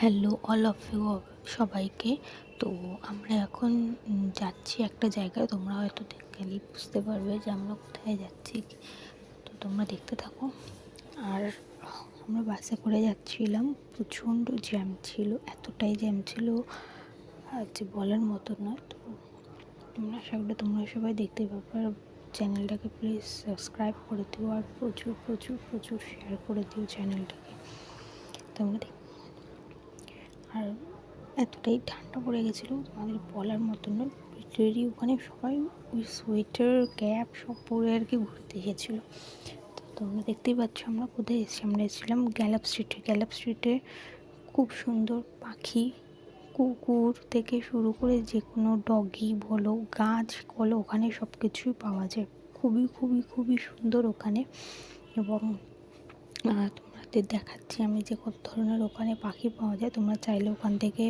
Hello all of you সবাইকে। তো আমরা এখন যাচ্ছি একটা জায়গায়। তোমরা হয়তো গেলেই বুঝতে পারবে যে আমরা কোথায় যাচ্ছি। তো তোমরা দেখতে থাকো। আর আমরা বাসে করে যাচ্ছিলাম, প্রচণ্ড জ্যাম ছিল, এতটাই জ্যাম ছিল আর যে বলার মতো নয়। তো তোমরা সবাই দেখতে পাবে। আর চ্যানেলটাকে প্লিজ সাবস্ক্রাইব করে দিও আর প্রচুর প্রচুর প্রচুর শেয়ার করে দিও চ্যানেলটাকে। তোমরা আর এতটাই ঠান্ডা পড়ে গেছিলো আমাদের বলার মতো নয়। লিটারেলি ওখানে সবাই ওই সোয়েটার ক্যাপ সব পরে আর কি ঘুরতে এসেছিলো। তো তোমরা দেখতেই পাচ্ছ আমরা কোথায় এসেছি। আমরা এসেছিলাম গ্যালাপ স্ট্রিটে খুব সুন্দর পাখি, কুকুর থেকে শুরু করে যে কোনো ডগি বলো, গাছ বলো, ওখানে সব কিছুই পাওয়া যায়। খুবই খুবই খুবই সুন্দর ওখানে। এবং তোমাদের দেখাচ্ছি আমি যে কত ধরনের ওখানে পাখি পাওয়া যায়। তোমরা চাইলে ওখান থেকে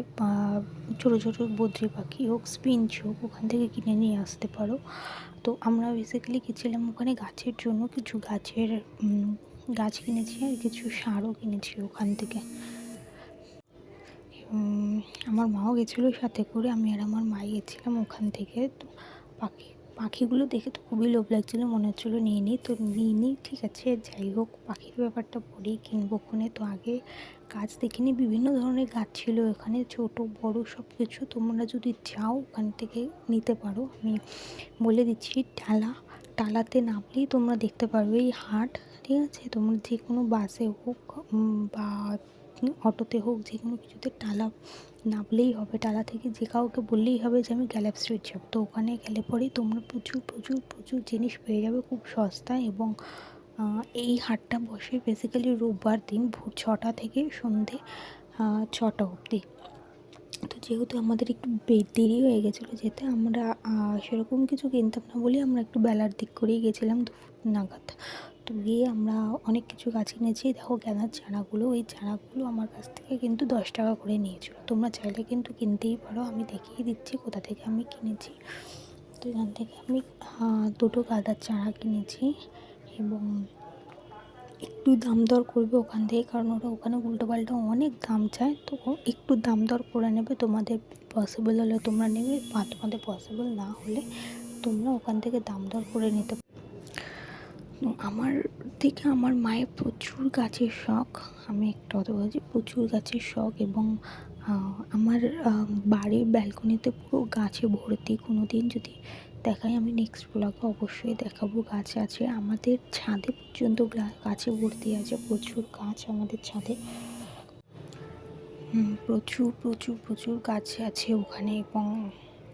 ছোটো ছোটো বদ্রি পাখি হোক, স্পিঞ্চ হোক, ওখান থেকে কিনে নিয়ে আসতে পারো। তো আমরা বেসিক্যালি গেছিলাম ওখানে গাছের জন্য, কিছু গাছ কিনেছি আর কিছু সারও কিনেছি ওখান থেকে। আমার মাও গেছিলো সাথে করে, আমি আর আমার মাই গেছিলাম ওখান থেকে। তো পাখিগুলো দেখে তো খুবই লোভ লাগছিলো, মনে হচ্ছিলো নিয়ে নিই। তো নিয়ে নিই, ঠিক আছে যাই হোক, পাখির ব্যাপারটা পরেই কিনবো ওখানে। তো আগে গাছ দেখিনি, বিভিন্ন ধরনের গাছ ছিল এখানে, ছোট বড় সব কিছু। তোমরা যদি যাও ওখান থেকে নিতে পারো। আমি বলে দিচ্ছি, টালাতে নামলেই তোমরা দেখতে পারবে এই হাট, ঠিক আছে। তোমরা যে কোনো বাসে হোক বা অটোতে হোক, যে কোনো কিছুতে নামলেই হবে। টালা থেকে যে কাউকে বললেই হবে যে আমি গ্যালাপ স্ট্রিট যাব। তো ওখানে গেলে পরেই তোমরা প্রচুর প্রচুর প্রচুর জিনিস পেয়ে যাবে খুব সস্তায়। এবং এই হাটটা বসে বেসিক্যালি রোববার দিন ভোর 6টা থেকে সন্ধে 6টা অবধি। তো যেহেতু আমাদের একটু দেরি হয়ে গেছিলো যেতে, আমরা সেরকম কিছু কিনতাম না বলে আমরা একটু বেলার দিক করেই গেছিলাম, 2 নাগাদ। তো গিয়ে আমরা অনেক কিছু গাছ কিনেছি। দেখো গাঁদার চারাগুলো, এই চারাগুলো আমার কাছ থেকে কিন্তু 10 টাকা করে নিয়েছিল। তোমরা চাইলে কিন্তু কিনতেই পারো, আমি দেখিয়ে দিচ্ছি কোথা থেকে আমি কিনেছি। তো এখান থেকে আমি 2টো গাঁদার চারা কিনেছি। এবং একটু দাম দর করবে ওখান থেকে, কারণ ওরা ওখানে উল্টোপাল্টা অনেক দাম চায়। তো একটু দাম দর করে নেবে, তোমাদের পসিবল হলে তোমরা নেবে, বা তোমাদের পসিবল না হলে তোমরা ওখান থেকে দাম দর করে নিতে। আমার মায়ের প্রচুর গাছের শখ, আমি একটা কথা বলছি, প্রচুর গাছের শখ। এবং আমার বাড়ির ব্যালকনিতে পুরো গাছে ভর্তি। কোনো দিন যদি দেখাই, আমি নেক্সট ব্লগে অবশ্যই দেখাবো। গাছ আছে আমাদের ছাদে পর্যন্ত, গাছে ভর্তি আছে, প্রচুর গাছ আমাদের ছাদে। প্রচুর প্রচুর প্রচুর গাছ আছে ওখানে। এবং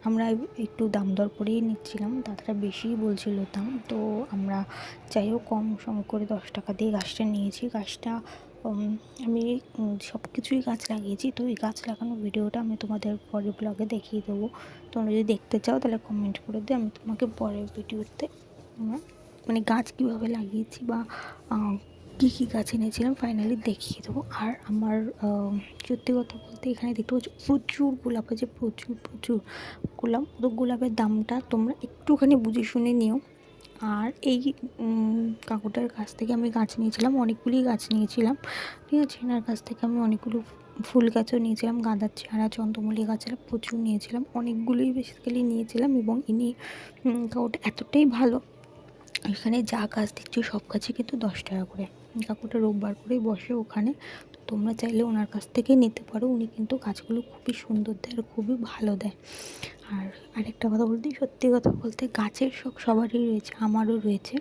আমরা একটু দাম দর করেই নিচ্ছিলাম, দাদারা বেশিই বলছিল দাম। তো আমরা যাই হোক কম সম করে 10 টাকা দিয়ে গাছটা নিয়েছি। গাছটা আমি সব কিছুই গাছ লাগিয়েছি। তো এই গাছ লাগানোর ভিডিওটা আমি তোমাদের পরের ব্লগে দেখিয়ে দেবো। তোমরা যদি দেখতে চাও তাহলে কমেন্ট করে দিও, আমি তোমাকে পরের ভিডিওতে মানে গাছ কীভাবে লাগিয়েছি বা কী কী গাছ এনেছিলাম ফাইনালি দেখিয়ে দেবো। আর আমার সত্যি কথা বলতে এখানে দেখতে পাচ্ছ প্রচুর গোলাপ আছে, প্রচুর প্রচুর গোলাপ। তো গোলাপের দামটা তোমরা একটুখানি বুঝে শুনে নিও। আর এই কাকুটার কাছ থেকে আমি গাছ নিয়েছিলাম, অনেকগুলি গাছ নিয়েছিলাম, ঠিক আছে। এনার কাছ থেকে আমি অনেকগুলো ফুল গাছও নিয়েছিলাম, গাঁদার চারা, চন্দ্রমল্লিকা গাছরা প্রচুর নিয়েছিলাম, অনেকগুলোই বেসিক্যালি নিয়েছিলাম। এবং ইনি কাকুটা এতটাই ভালো, এখানে যা গাছ দিচ্ছে সব গাছে কিন্তু 10 টাকা করে। কাকুটা রোববার করেই বসে ওখানে। তো তোমরা চাইলে ওনার কাছ থেকে নিতে পারো, উনি কিন্তু গাছগুলো খুবই সুন্দর দেয় আর খুবই ভালো দেয়। আর আরেকটা কথা বলতে, সত্যি কথা বলতে গাছের শখ সবারই রয়েছে, আমারও রয়েছে।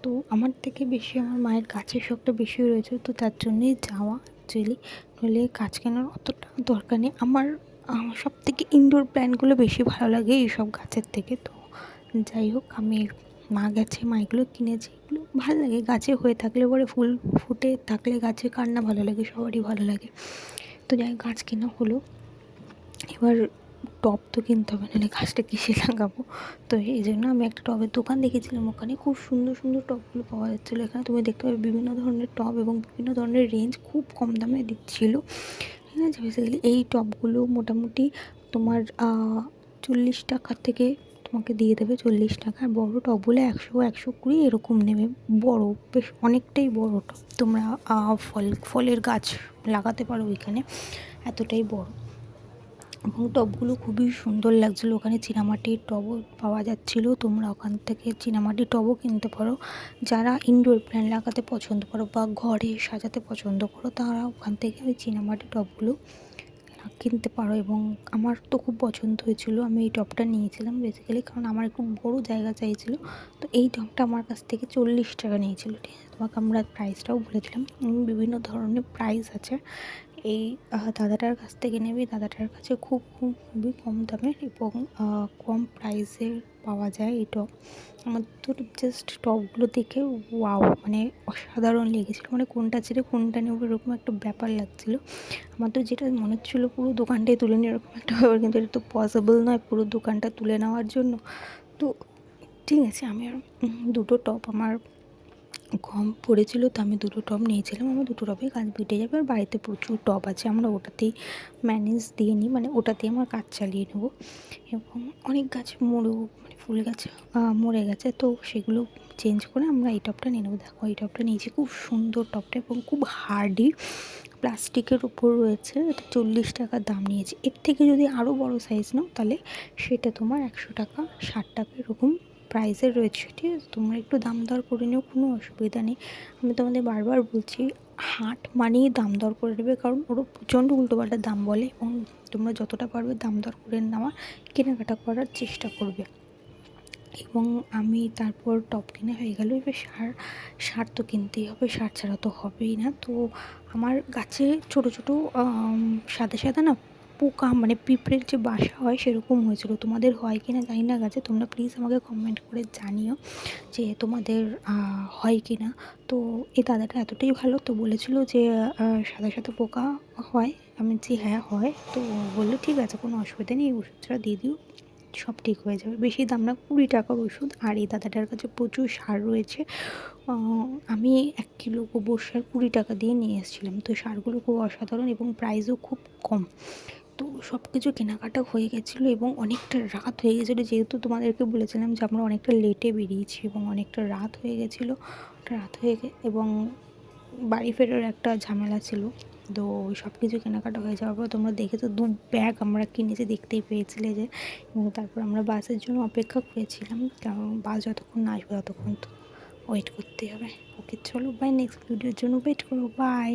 তো আমার থেকে বেশি আমার মায়ের গাছের শখটা বেশি রয়েছে, তো তার জন্যই যাওয়া অ্যাকচুয়ালি। নইলে গাছ কেনার অতটা দরকার নেই। আমার সব থেকে ইনডোর প্ল্যান্টগুলো বেশি ভালো লাগে এইসব গাছের থেকে। তো যাই হোক, মা গেছে, মা এগুলো কিনেছে, এগুলো ভালো লাগে। গাছে হয়ে থাকলে পরে ফুল ফুটে থাকলে গাছে কার না ভালো লাগে, সবারই ভালো লাগে। তো যাই গাছ কেনা হলো। এবার টব তো কিনতে হবে, নাহলে গাছটা কিসে লাগাবো। তো এই জন্য আমি একটা টবের দোকান দেখেছিলাম, ওখানে খুব সুন্দর সুন্দর টবগুলো পাওয়া যাচ্ছিলো। এখানে তুমি দেখতে পাবে বিভিন্ন ধরনের টব এবং বিভিন্ন ধরনের রেঞ্জ খুব কম দামে দিচ্ছিলো, ঠিক আছে। বেসিক্যালি এই টবগুলো মোটামুটি তোমার 40 টাকা থেকে তোমাকে দিয়ে দেবে, 40 টাকা। আর বড়ো টব বলে 100-120 এরকম নেবে। বড়, বেশ অনেকটাই বড় টব। তোমরা ফলের গাছ লাগাতে পারো ওইখানে, এতটাই বড়, এবং টবগুলো খুবই সুন্দর লাগছিলো। ওখানে চীনামাটির টবও পাওয়া যাচ্ছিলো, তোমরা ওখান থেকে চীনামাটির টবও কিনতে পারো। যারা ইনডোর প্ল্যান্ট লাগাতে পছন্দ করো বা ঘরে সাজাতে পছন্দ করো, তারা ওখান থেকে ওই চীনামাটির টবগুলো কিনতে পারো। এবং আমার তো খুব পছন্দ হয়েছিল, আমি এই টবটা নিয়েছিলাম বেসিক্যালি কারণ আমার একটু বড় জায়গা চাইছিল। তো এই টবটা আমার কাছ থেকে 40 টাকা নিয়েছিল, ঠিক আছে, তোমাকে আমরা প্রাইসটাও বলেছিলাম। বিভিন্ন ধরনের প্রাইস আছে। এই দাদাটার কাছ থেকে নেবে, দাদাটার কাছে খুবই কম দামের এবং কম প্রাইসের পাওয়া যায় এই টব। আমার তো জাস্ট টবগুলো দেখে ওয়াও, মানে অসাধারণ লেগেছিলো, মানে কোনটা ছেড়ে কোনটা নেবো এরকম একটা ব্যাপার লাগছিলো। আমার তো যেটা মনে হচ্ছিলো পুরো দোকানটাই তুলে নিই এরকম একটা ব্যাপার, কিন্তু এটা তো পসিবল নয় পুরো দোকানটা তুলে নেওয়ার জন্য। তো ঠিক আছে, আমি আর দুটো টব আমার কম পড়েছিল, তো আমি দুটো টব নিয়েছিলাম। আমার দুটো টবে কাজ মিটে যাবে, আর বাড়িতে প্রচুর টব আছে, আমরা ওটাতেই ম্যানেজ দিয়ে নিই, মানে ওটাতেই আমার কাজ চালিয়ে নেবো। এবং অনেক গাছ মানে ফুল গাছ মরে গেছে, তো সেগুলো চেঞ্জ করে আমরা এই টবটা নিয়ে নেবো। দেখো এই টবটা নিয়েছি, খুব সুন্দর টবটা এবং খুব হার্ডি, প্লাস্টিকের উপর রয়েছে। এটা 40 টাকা দাম নিয়েছে। এর থেকে যদি আরও বড় সাইজ নাও তাহলে সেটা তোমার 100 টাকা 60 টাকা এরকম প্রাইসের রয়েছে, ঠিক আছে। তোমরা একটু দাম দর করে নিও, কোনো অসুবিধা নেই। আমি তোমাদের বারবার বলছি, হাট মানেই দাম দর করে নেবে, কারণ ওরা প্রচণ্ড উল্টোপাল্টা দাম বলে, এবং তোমরা যতটা পারবে দাম দর করে নেওয়ার কেনাকাটা করার চেষ্টা করবে। এবং আমি তারপর টপ কেনা হয়ে গেল। এবার সার তো কিনতেই হবে, সার ছাড়া তো হবেই না। তো আমার গাছে ছোটো ছোটো সাদা সাদা না পোকা, মানে পিঁপড়ের যে বাসা হয় সেরকম হয়েছিল। তোমাদের হয় কি না জানি না গাছে, তোমরা প্লিজ আমাকে কমেন্ট করে জানিও যে তোমাদের হয় কি না। তো এই দাদাটা এতটাই ভালো, তো বলেছিল যে সাদা সাদা পোকা হয়। আমি যে হ্যাঁ হয়, তো বললো ঠিক আছে, কোনো অসুবিধা নেই, এই ওষুধটা দিয়ে দিও, সব ঠিক হয়ে যাবে। বেশি দাম না, 20 টাকার ওষুধ। আর এই দাদাটার কাছে প্রচুর সার রয়েছে। আমি 1 কিলো গোবর সার 20 টাকা দিয়ে নিয়ে এসেছিলাম। তো সারগুলো খুব অসাধারণ এবং প্রাইসও খুব কম। তো সব কিছু কেনাকাটা হয়ে গেছিলো এবং অনেকটা রাত হয়ে গেছিলো, যেহেতু তোমাদেরকে বলেছিলাম যে আমরা অনেকটা লেটে বেরিয়েছি এবং অনেকটা রাত হয়ে গেছিলো। এবং বাড়ি ফেরার একটা ঝামেলা ছিল। তো সব কিছু কেনাকাটা হয়ে যাওয়ার পর তোমরা দেখেছো 2 ব্যাগ আমরা কিনেছি, দেখতেই পেয়েছিলে যে। এবং তারপর আমরা বাসের জন্য অপেক্ষা করেছিলাম, কারণ বাস যতক্ষণ না আসবে ততক্ষণ তো ওয়েট করতেই হবে। ওকে চলো বাই, নেক্সট ভিডিওর জন্য ওয়েট করো, বাই।